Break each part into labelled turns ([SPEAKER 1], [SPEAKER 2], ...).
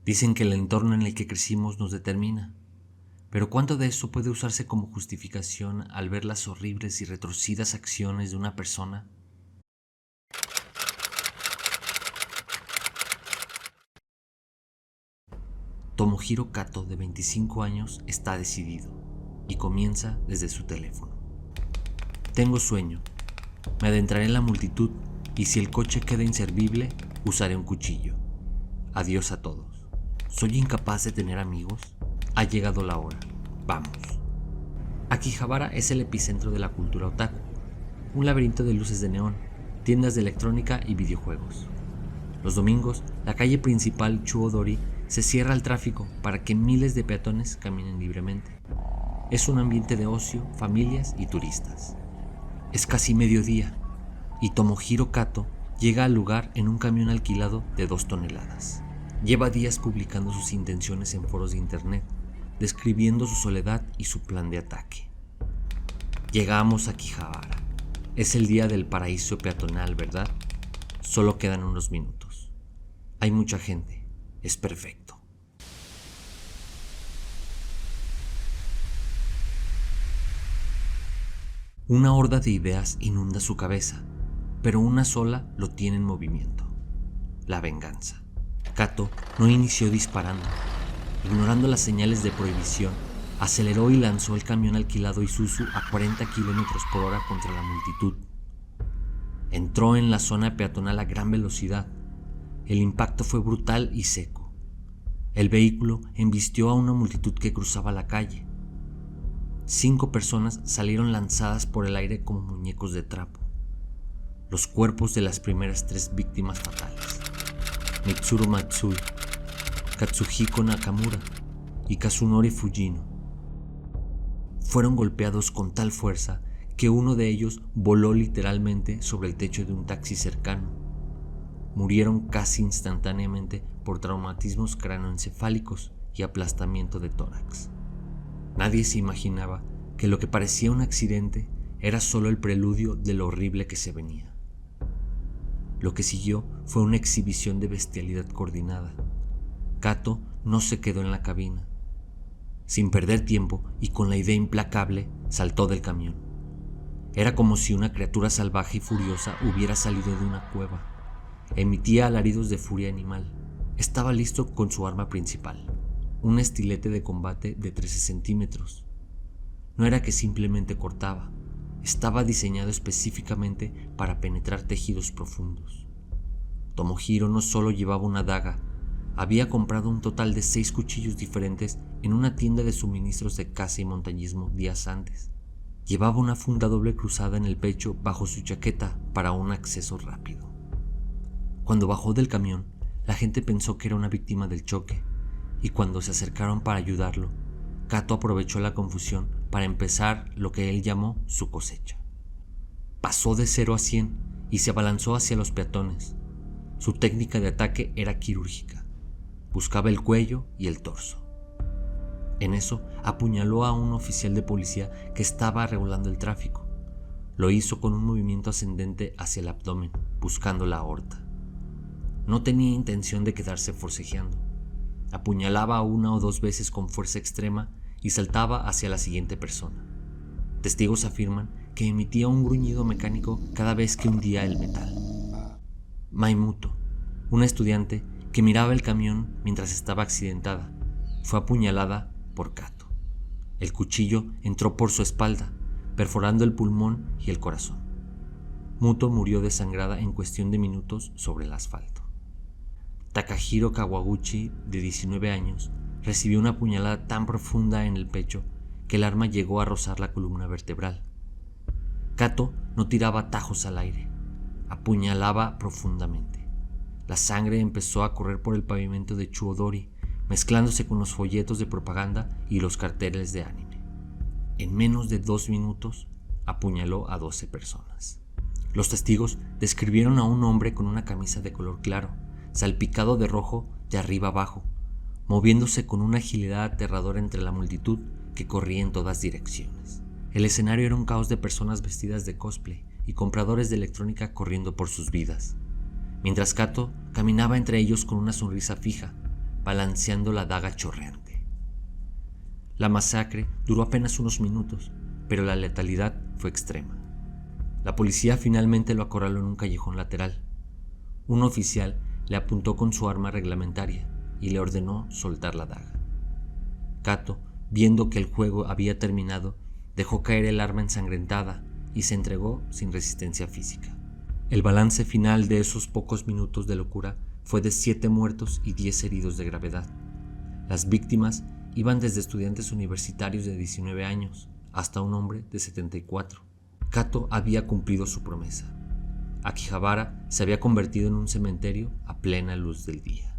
[SPEAKER 1] Dicen que el entorno en el que crecimos nos determina, pero ¿cuánto de eso puede usarse como justificación al ver las horribles y retorcidas acciones de una persona? Tomohiro Kato, de 25 años, está decidido y comienza desde su teléfono. Tengo sueño, me adentraré en la multitud y si el coche queda inservible, usaré un cuchillo. Adiós a todos. ¿Soy incapaz de tener amigos? Ha llegado la hora. Vamos. Akihabara es el epicentro de la cultura otaku, un laberinto de luces de neón, tiendas de electrónica y videojuegos. Los domingos, la calle principal Chuodori se cierra al tráfico para que miles de peatones caminen libremente. Es un ambiente de ocio, familias y turistas. Es casi mediodía y Tomohiro Kato llega al lugar en un camión alquilado de 2 toneladas. Lleva días publicando sus intenciones en foros de internet, describiendo su soledad y su plan de ataque. Llegamos a Akihabara. Es el día del paraíso peatonal, ¿verdad? Solo quedan unos minutos. Hay mucha gente. Es perfecto. Una horda de ideas inunda su cabeza, pero una sola lo tiene en movimiento: la venganza. Kato no inició disparando. Ignorando las señales de prohibición, aceleró y lanzó el camión alquilado Isuzu a 40 km/h contra la multitud. Entró en la zona peatonal a gran velocidad. El impacto fue brutal y seco. El vehículo embistió a una multitud que cruzaba la calle. 5 personas salieron lanzadas por el aire como muñecos de trapo. Los cuerpos de las primeras 3 víctimas fatales: Mitsuru Matsui, Katsuhiko Nakamura y Kazunori Fujino, fueron golpeados con tal fuerza que uno de ellos voló literalmente sobre el techo de un taxi cercano. Murieron casi instantáneamente por traumatismos cráneoencefálicos y aplastamiento de tórax. Nadie se imaginaba que lo que parecía un accidente era solo el preludio de lo horrible que se venía. Lo que siguió fue una exhibición de bestialidad coordinada. Kato no se quedó en la cabina. Sin perder tiempo y con la idea implacable, saltó del camión. Era como si una criatura salvaje y furiosa hubiera salido de una cueva. Emitía alaridos de furia animal. Estaba listo con su arma principal, un estilete de combate de 13 centímetros. No era que simplemente cortaba, estaba diseñado específicamente para penetrar tejidos profundos. Tomohiro no solo llevaba una daga, había comprado un total de 6 cuchillos diferentes en una tienda de suministros de caza y montañismo días antes. Llevaba una funda doble cruzada en el pecho bajo su chaqueta para un acceso rápido. Cuando bajó del camión, la gente pensó que era una víctima del choque, y cuando se acercaron para ayudarlo, Kato aprovechó la confusión para empezar lo que él llamó su cosecha. Pasó de 0 a 100 y se abalanzó hacia los peatones. Su técnica de ataque era quirúrgica. Buscaba el cuello y el torso. En eso apuñaló a un oficial de policía que estaba regulando el tráfico. Lo hizo con un movimiento ascendente hacia el abdomen, buscando la aorta. No tenía intención de quedarse forcejeando. Apuñalaba 1 o 2 veces con fuerza extrema y saltaba hacia la siguiente persona. Testigos afirman que emitía un gruñido mecánico cada vez que hundía el metal. Maimuto, una estudiante que miraba el camión mientras estaba accidentada, fue apuñalada por Kato. El cuchillo entró por su espalda, perforando el pulmón y el corazón. Muto murió desangrada en cuestión de minutos sobre el asfalto. Takahiro Kawaguchi, de 19 años, recibió una puñalada tan profunda en el pecho que el arma llegó a rozar la columna vertebral. Kato no tiraba atajos al aire, apuñalaba profundamente. La sangre empezó a correr por el pavimento de Chuodori, mezclándose con los folletos de propaganda y los carteles de anime. En menos de 2 minutos, apuñaló a 12 personas. Los testigos describieron a un hombre con una camisa de color claro, salpicado de rojo de arriba abajo, moviéndose con una agilidad aterradora entre la multitud que corría en todas direcciones. El escenario era un caos de personas vestidas de cosplay y compradores de electrónica corriendo por sus vidas, mientras Kato caminaba entre ellos con una sonrisa fija, balanceando la daga chorreante. La masacre duró apenas unos minutos, pero la letalidad fue extrema. La policía finalmente lo acorraló en un callejón lateral. Un oficial le apuntó con su arma reglamentaria y le ordenó soltar la daga. Kato, viendo que el juego había terminado, dejó caer el arma ensangrentada y se entregó sin resistencia física. El balance final de esos pocos minutos de locura fue de 7 muertos y 10 heridos de gravedad. Las víctimas iban desde estudiantes universitarios de 19 años hasta un hombre de 74. Kato había cumplido su promesa. Akihabara se había convertido en un cementerio a plena luz del día.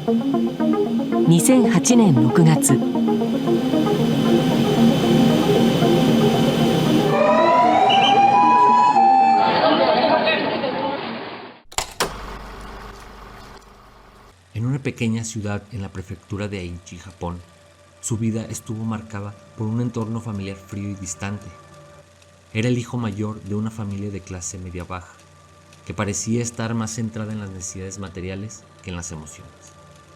[SPEAKER 2] (2008 年6月)
[SPEAKER 1] En una pequeña ciudad en la prefectura de Aichi, Japón, su vida estuvo marcada por un entorno familiar frío y distante. Era el hijo mayor de una familia de clase media-baja, que parecía estar más centrada en las necesidades materiales que en las emociones.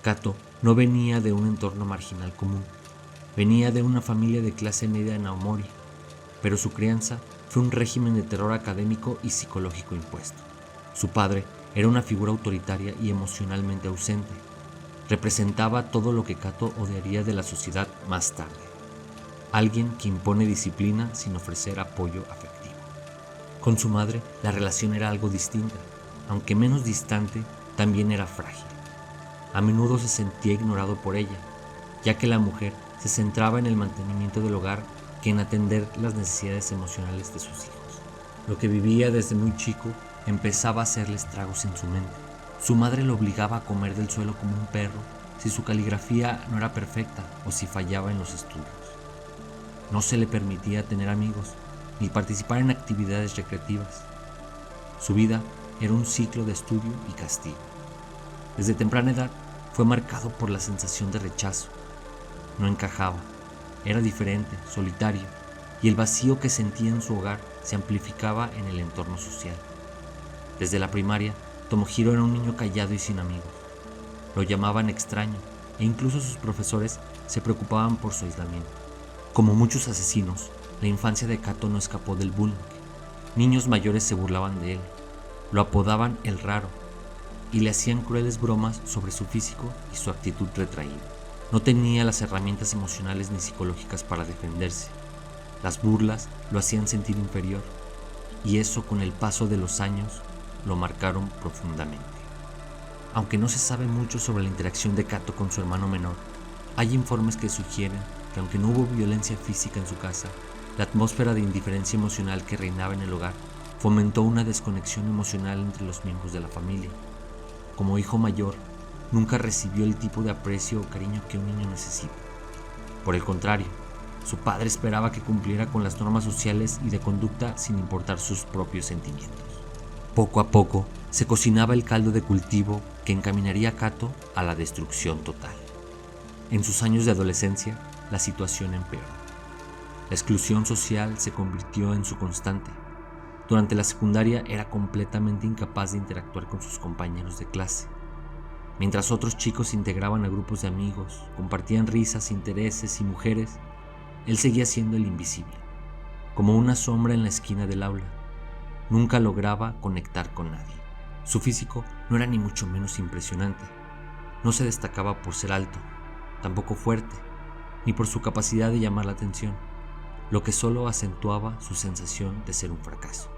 [SPEAKER 1] Kato no venía de un entorno marginal común, venía de una familia de clase media en Aomori, pero su crianza fue un régimen de terror académico y psicológico impuesto. Su padre era una figura autoritaria y emocionalmente ausente. Representaba todo lo que Kato odiaría de la sociedad más tarde. Alguien que impone disciplina sin ofrecer apoyo afectivo. Con su madre, la relación era algo distinta, aunque menos distante, también era frágil. A menudo se sentía ignorado por ella, ya que la mujer se centraba en el mantenimiento del hogar que en atender las necesidades emocionales de sus hijos. Lo que vivía desde muy chico empezaba a hacerle estragos en su mente. Su madre lo obligaba a comer del suelo como un perro si su caligrafía no era perfecta o si fallaba en los estudios. No se le permitía tener amigos ni participar en actividades recreativas. Su vida era un ciclo de estudio y castigo. Desde temprana edad fue marcado por la sensación de rechazo. No encajaba, era diferente, solitario, y el vacío que sentía en su hogar se amplificaba en el entorno social. Desde la primaria, Tomohiro era un niño callado y sin amigos. Lo llamaban extraño e incluso sus profesores se preocupaban por su aislamiento. Como muchos asesinos, la infancia de Kato no escapó del bullying. Niños mayores se burlaban de él, lo apodaban el raro y le hacían crueles bromas sobre su físico y su actitud retraída. No tenía las herramientas emocionales ni psicológicas para defenderse. Las burlas lo hacían sentir inferior y eso con el paso de los años lo marcaron profundamente. Aunque no se sabe mucho sobre la interacción de Kato con su hermano menor, hay informes que sugieren que aunque no hubo violencia física en su casa, la atmósfera de indiferencia emocional que reinaba en el hogar fomentó una desconexión emocional entre los miembros de la familia. Como hijo mayor, nunca recibió el tipo de aprecio o cariño que un niño necesita. Por el contrario, su padre esperaba que cumpliera con las normas sociales y de conducta sin importar sus propios sentimientos. Poco a poco se cocinaba el caldo de cultivo que encaminaría a Kato a la destrucción total. En sus años de adolescencia, la situación empeoró. La exclusión social se convirtió en su constante. Durante la secundaria era completamente incapaz de interactuar con sus compañeros de clase. Mientras otros chicos se integraban a grupos de amigos, compartían risas, intereses y mujeres, él seguía siendo el invisible, como una sombra en la esquina del aula. Nunca lograba conectar con nadie. Su físico no era ni mucho menos impresionante. No se destacaba por ser alto, tampoco fuerte, ni por su capacidad de llamar la atención, lo que solo acentuaba su sensación de ser un fracaso.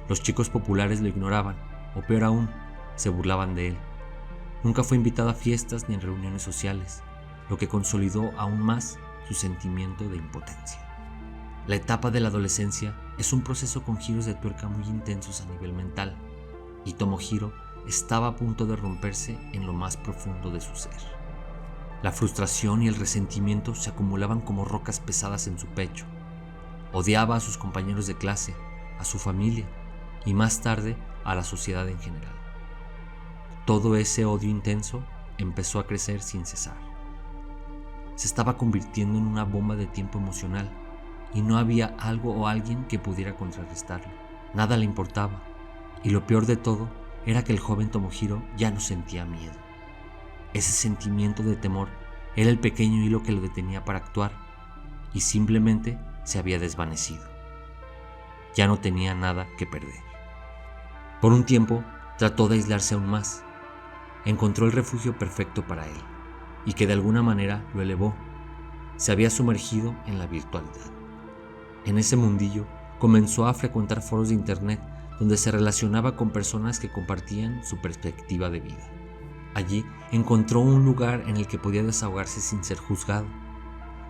[SPEAKER 1] Los chicos populares lo ignoraban, o peor aún, se burlaban de él. Nunca fue invitado a fiestas ni en reuniones sociales, lo que consolidó aún más su sentimiento de impotencia. La etapa de la adolescencia es un proceso con giros de tuerca muy intensos a nivel mental, y Tomohiro estaba a punto de romperse en lo más profundo de su ser. La frustración y el resentimiento se acumulaban como rocas pesadas en su pecho. Odiaba a sus compañeros de clase, a su familia y más tarde a la sociedad en general. Todo ese odio intenso empezó a crecer sin cesar. Se estaba convirtiendo en una bomba de tiempo emocional y no había algo o alguien que pudiera contrarrestarlo. Nada le importaba y lo peor de todo era que el joven Tomohiro ya no sentía miedo. Ese sentimiento de temor era el pequeño hilo que lo detenía para actuar, y simplemente se había desvanecido. Ya no tenía nada que perder. Por un tiempo trató de aislarse aún más. Encontró el refugio perfecto para él, y que de alguna manera lo elevó. Se había sumergido en la virtualidad. En ese mundillo comenzó a frecuentar foros de internet donde se relacionaba con personas que compartían su perspectiva de vida. Allí encontró un lugar en el que podía desahogarse sin ser juzgado.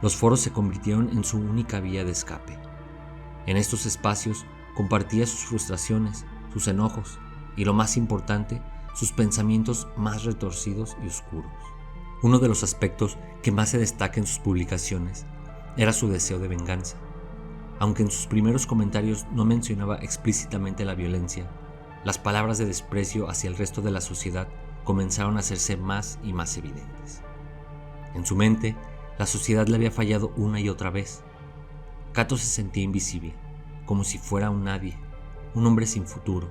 [SPEAKER 1] Los foros se convirtieron en su única vía de escape. En estos espacios compartía sus frustraciones, sus enojos y, lo más importante, sus pensamientos más retorcidos y oscuros. Uno de los aspectos que más se destaca en sus publicaciones era su deseo de venganza. Aunque en sus primeros comentarios no mencionaba explícitamente la violencia, las palabras de desprecio hacia el resto de la sociedad comenzaron a hacerse más y más evidentes. En su mente, la sociedad le había fallado una y otra vez. Kato se sentía invisible, como si fuera un nadie, un hombre sin futuro,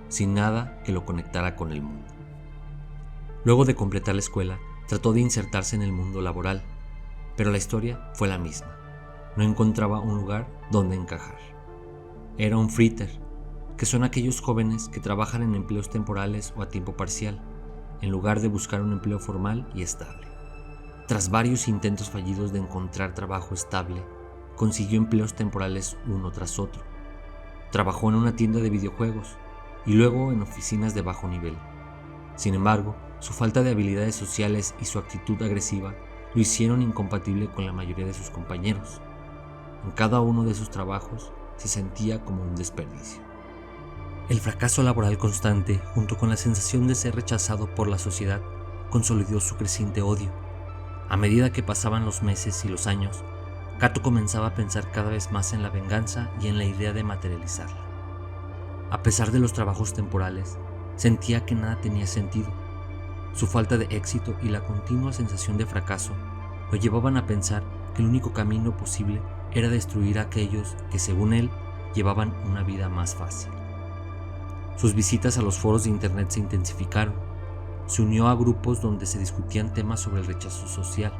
[SPEAKER 1] sin nada que lo conectara con el mundo. Luego de completar la escuela, trató de insertarse en el mundo laboral, pero la historia fue la misma. No encontraba un lugar donde encajar. Era un freeter, que son aquellos jóvenes que trabajan en empleos temporales o a tiempo parcial, en lugar de buscar un empleo formal y estable. Tras varios intentos fallidos de encontrar trabajo estable, consiguió empleos temporales uno tras otro. Trabajó en una tienda de videojuegos y luego en oficinas de bajo nivel. Sin embargo, su falta de habilidades sociales y su actitud agresiva lo hicieron incompatible con la mayoría de sus compañeros. En cada uno de sus trabajos se sentía como un desperdicio. El fracaso laboral constante, junto con la sensación de ser rechazado por la sociedad, consolidó su creciente odio. A medida que pasaban los meses y los años, Kato comenzaba a pensar cada vez más en la venganza y en la idea de materializarla. A pesar de los trabajos temporales, sentía que nada tenía sentido. Su falta de éxito y la continua sensación de fracaso lo llevaban a pensar que el único camino posible era destruir a aquellos que, según él, llevaban una vida más fácil. Sus visitas a los foros de internet se intensificaron. Se unió a grupos donde se discutían temas sobre el rechazo social,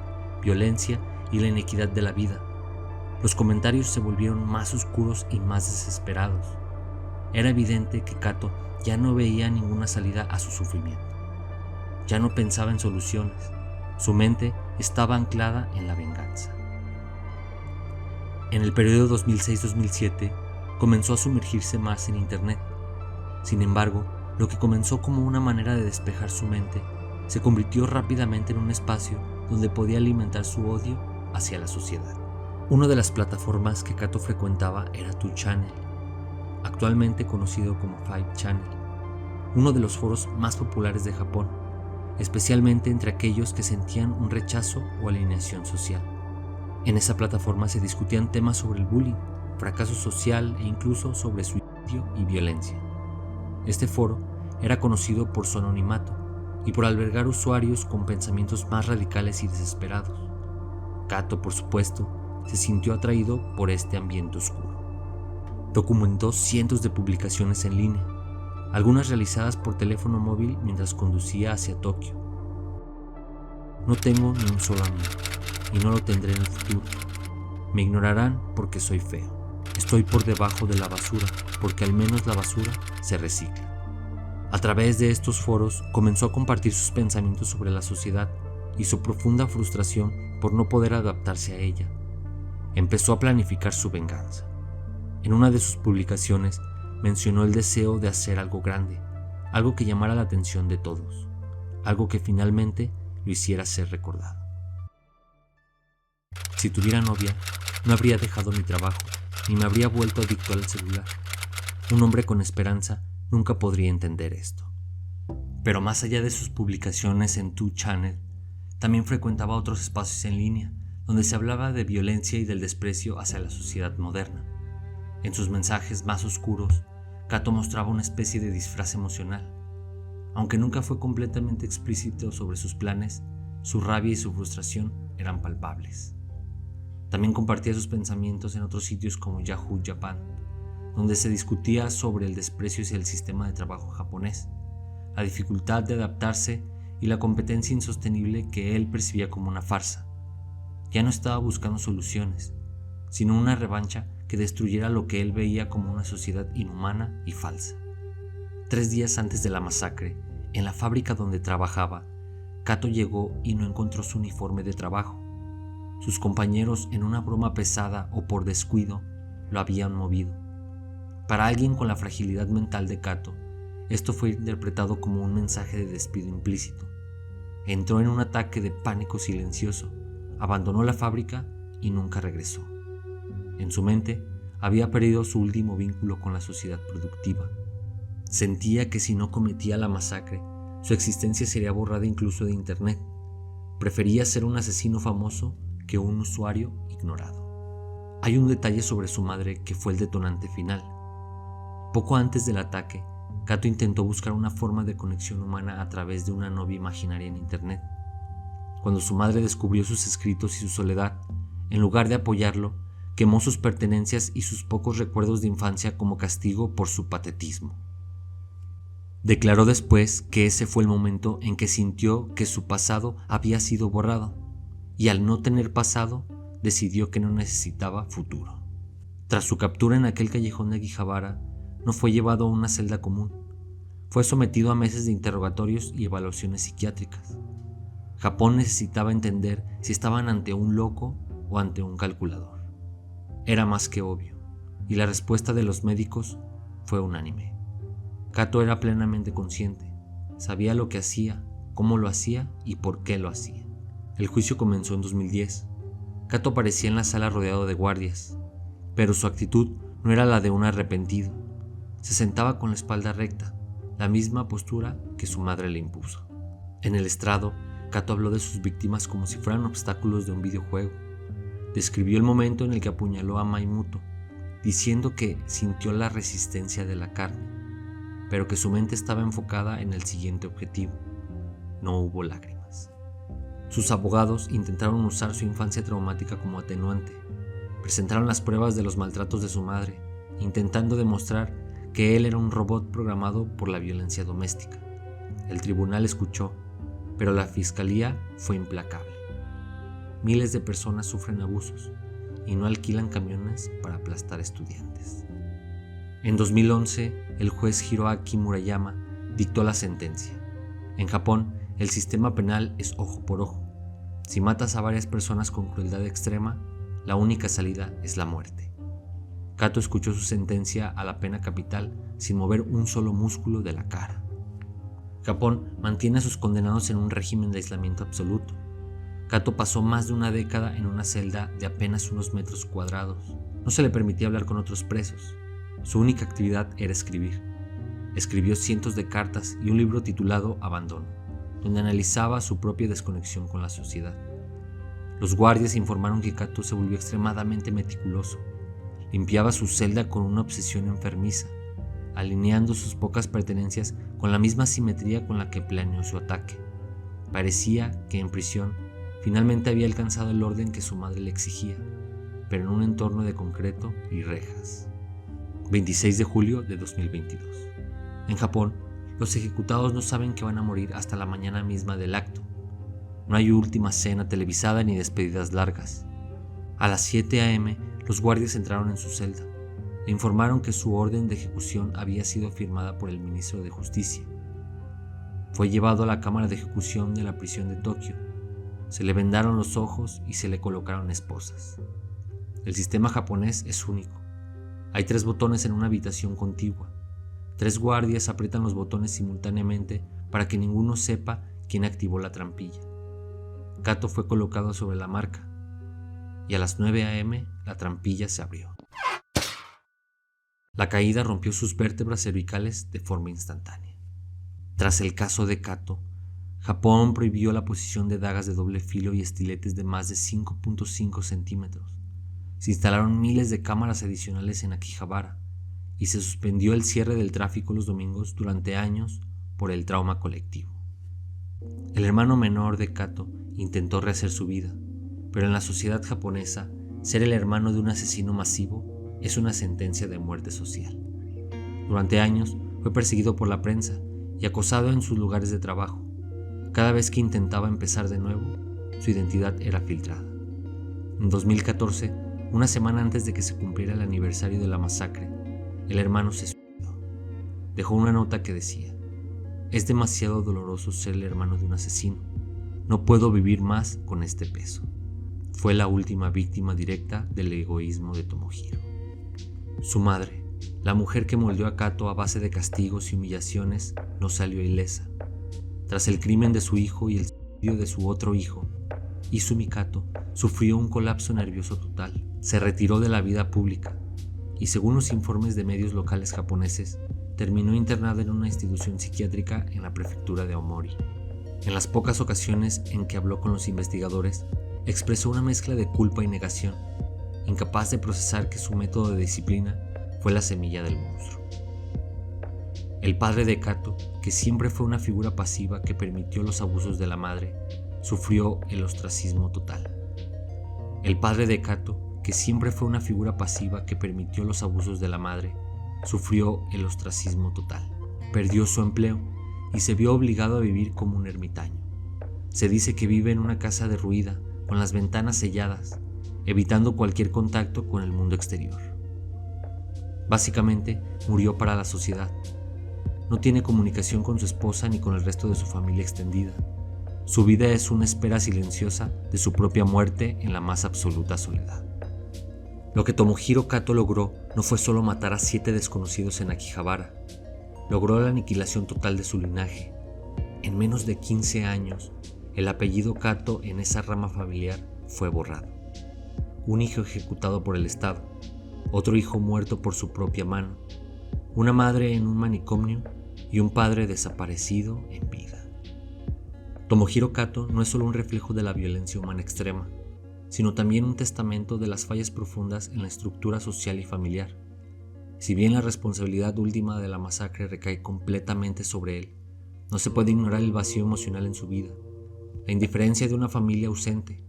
[SPEAKER 1] violencia y la inequidad de la vida. Los comentarios se volvieron más oscuros y más desesperados. Era evidente que Kato ya no veía ninguna salida a su sufrimiento. Ya no pensaba en soluciones. Su mente estaba anclada en la venganza. En el periodo 2006-2007 comenzó a sumergirse más en internet. Sin embargo, lo que comenzó como una manera de despejar su mente se convirtió rápidamente en un espacio donde podía alimentar su odio hacia la sociedad. Una de las plataformas que Kato frecuentaba era 2channel, actualmente conocido como 5channel, uno de los foros más populares de Japón, especialmente entre aquellos que sentían un rechazo o alienación social. En esa plataforma se discutían temas sobre el bullying, fracaso social e incluso sobre suicidio y violencia. Este foro era conocido por su anonimato y por albergar usuarios con pensamientos más radicales y desesperados. Kato, por supuesto, se sintió atraído por este ambiente oscuro. Documentó cientos de publicaciones en línea, algunas realizadas por teléfono móvil mientras conducía hacia Tokio. No tengo ni un solo amigo, y no lo tendré en el futuro. Me ignorarán porque soy feo. Estoy por debajo de la basura, porque al menos la basura se recicla. A través de estos foros comenzó a compartir sus pensamientos sobre la sociedad y su profunda frustración por no poder adaptarse a ella. Empezó a planificar su venganza. En una de sus publicaciones mencionó el deseo de hacer algo grande, algo que llamara la atención de todos, algo que finalmente lo hiciera ser recordado. Si tuviera novia, no habría dejado mi trabajo, ni me habría vuelto adicto al celular. Un hombre con esperanza nunca podría entender esto. Pero más allá de sus publicaciones en 2channel, también frecuentaba otros espacios en línea, donde se hablaba de violencia y del desprecio hacia la sociedad moderna. En sus mensajes más oscuros, Kato mostraba una especie de disfraz emocional. Aunque nunca fue completamente explícito sobre sus planes, su rabia y su frustración eran palpables. También compartía sus pensamientos en otros sitios como Yahoo Japan, donde se discutía sobre el desprecio hacia el sistema de trabajo japonés, la dificultad de adaptarse y la competencia insostenible que él percibía como una farsa. Ya no estaba buscando soluciones, sino una revancha que destruyera lo que él veía como una sociedad inhumana y falsa. 3 días antes de la masacre, en la fábrica donde trabajaba, Kato llegó y no encontró su uniforme de trabajo. Sus compañeros, en una broma pesada o por descuido, lo habían movido. Para alguien con la fragilidad mental de Kato, esto fue interpretado como un mensaje de despido implícito. Entró en un ataque de pánico silencioso, abandonó la fábrica y nunca regresó. En su mente, había perdido su último vínculo con la sociedad productiva. Sentía que si no cometía la masacre, su existencia sería borrada incluso de internet. Prefería ser un asesino famoso que un usuario ignorado. Hay un detalle sobre su madre que fue el detonante final. Poco antes del ataque, Kato intentó buscar una forma de conexión humana a través de una novia imaginaria en internet. Cuando su madre descubrió sus escritos y su soledad, en lugar de apoyarlo, quemó sus pertenencias y sus pocos recuerdos de infancia como castigo por su patetismo. Declaró después que ese fue el momento en que sintió que su pasado había sido borrado, y al no tener pasado, decidió que no necesitaba futuro. Tras su captura en aquel callejón de Akihabara, no fue llevado a una celda común. Fue sometido a meses de interrogatorios y evaluaciones psiquiátricas. Japón necesitaba entender si estaban ante un loco o ante un calculador. Era más que obvio, y la respuesta de los médicos fue unánime. Kato era plenamente consciente, sabía lo que hacía, cómo lo hacía y por qué lo hacía. El juicio comenzó en 2010. Kato aparecía en la sala rodeado de guardias, pero su actitud no era la de un arrepentido. Se sentaba con la espalda recta, la misma postura que su madre le impuso. En el estrado, Kato habló de sus víctimas como si fueran obstáculos de un videojuego. Describió el momento en el que apuñaló a Maimuto, diciendo que sintió la resistencia de la carne, pero que su mente estaba enfocada en el siguiente objetivo. No hubo lágrimas. Sus abogados intentaron usar su infancia traumática como atenuante. Presentaron las pruebas de los maltratos de su madre, intentando demostrar que él era un robot programado por la violencia doméstica. El tribunal escuchó, pero la fiscalía fue implacable. Miles de personas sufren abusos y no alquilan camiones para aplastar estudiantes. En 2011, el juez Hiroaki Murayama dictó la sentencia. En Japón, el sistema penal es ojo por ojo. Si matas a varias personas con crueldad extrema, la única salida es la muerte. Kato escuchó su sentencia a la pena capital sin mover un solo músculo de la cara. Japón mantiene a sus condenados en un régimen de aislamiento absoluto. Kato pasó más de una década en una celda de apenas unos metros cuadrados. No se le permitía hablar con otros presos. Su única actividad era escribir. Escribió cientos de cartas y un libro titulado Abandono, donde analizaba su propia desconexión con la sociedad. Los guardias informaron que Kato se volvió extremadamente meticuloso. Limpiaba su celda con una obsesión enfermiza, alineando sus pocas pertenencias con la misma simetría con la que planeó su ataque. Parecía que en prisión finalmente había alcanzado el orden que su madre le exigía, pero en un entorno de concreto y rejas. 26 de julio de 2022. En Japón, los ejecutados no saben que van a morir hasta la mañana misma del acto. No hay última cena televisada ni despedidas largas. A las 7 a.m., los guardias entraron en su celda. Le informaron que su orden de ejecución había sido firmada por el ministro de Justicia. Fue llevado a la cámara de ejecución de la prisión de Tokio. Se le vendaron los ojos y se le colocaron esposas. El sistema japonés es único. Hay 3 botones en una habitación contigua. 3 guardias aprietan los botones simultáneamente para que ninguno sepa quién activó la trampilla. Kato fue colocado sobre la marca y a las 9 a.m. la trampilla se abrió. La caída rompió sus vértebras cervicales de forma instantánea. Tras el caso de Kato, Japón prohibió la posición de dagas de doble filo y estiletes de más de 5.5 centímetros. Se instalaron miles de cámaras adicionales en Akihabara y se suspendió el cierre del tráfico los domingos durante años por el trauma colectivo. El hermano menor de Kato intentó rehacer su vida, pero en la sociedad japonesa, ser el hermano de un asesino masivo es una sentencia de muerte social. Durante años fue perseguido por la prensa y acosado en sus lugares de trabajo. Cada vez que intentaba empezar de nuevo, su identidad era filtrada. En 2014, una semana antes de que se cumpliera el aniversario de la masacre, el hermano se suicidó. Dejó una nota que decía: "Es demasiado doloroso ser el hermano de un asesino. No puedo vivir más con este peso". Fue la última víctima directa del egoísmo de Tomohiro. Su madre, la mujer que moldeó a Kato a base de castigos y humillaciones, no salió ilesa. Tras el crimen de su hijo y el suicidio de su otro hijo, Izumi Kato sufrió un colapso nervioso total. Se retiró de la vida pública y, según los informes de medios locales japoneses, terminó internada en una institución psiquiátrica en la prefectura de Aomori. En las pocas ocasiones en que habló con los investigadores, expresó una mezcla de culpa y negación, incapaz de procesar que su método de disciplina fue la semilla del monstruo. El padre de Kato, que siempre fue una figura pasiva que permitió los abusos de la madre, sufrió el ostracismo total. El padre de Kato, que siempre fue una figura pasiva que permitió los abusos de la madre, sufrió el ostracismo total. Perdió su empleo y se vio obligado a vivir como un ermitaño. Se dice que vive en una casa derruida, con las ventanas selladas, evitando cualquier contacto con el mundo exterior. Básicamente, murió para la sociedad. No tiene comunicación con su esposa ni con el resto de su familia extendida. Su vida es una espera silenciosa de su propia muerte en la más absoluta soledad. Lo que Tomohiro Kato logró no fue solo matar a 7 desconocidos en Akihabara, logró la aniquilación total de su linaje. En menos de 15 años, el apellido Kato en esa rama familiar fue borrado. Un hijo ejecutado por el Estado, otro hijo muerto por su propia mano, una madre en un manicomio y un padre desaparecido en vida. Tomohiro Kato no es solo un reflejo de la violencia humana extrema, sino también un testamento de las fallas profundas en la estructura social y familiar. Si bien la responsabilidad última de la masacre recae completamente sobre él, no se puede ignorar el vacío emocional en su vida, la indiferencia de una familia ausente,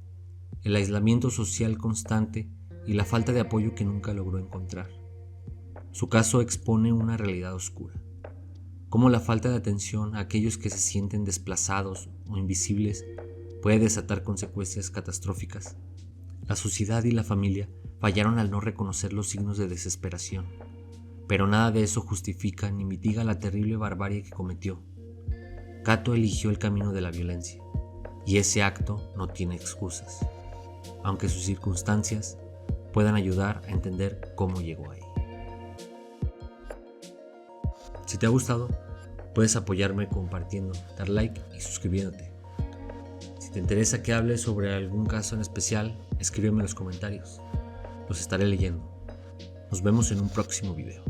[SPEAKER 1] el aislamiento social constante y la falta de apoyo que nunca logró encontrar. Su caso expone una realidad oscura, cómo la falta de atención a aquellos que se sienten desplazados o invisibles puede desatar consecuencias catastróficas. La sociedad y la familia fallaron al no reconocer los signos de desesperación, pero nada de eso justifica ni mitiga la terrible barbarie que cometió. Kato eligió el camino de la violencia, y ese acto no tiene excusas, aunque sus circunstancias puedan ayudar a entender cómo llegó ahí. Si te ha gustado, puedes apoyarme compartiendo, dar like y suscribiéndote. Si te interesa que hable sobre algún caso en especial, escríbeme en los comentarios. Los estaré leyendo. Nos vemos en un próximo video.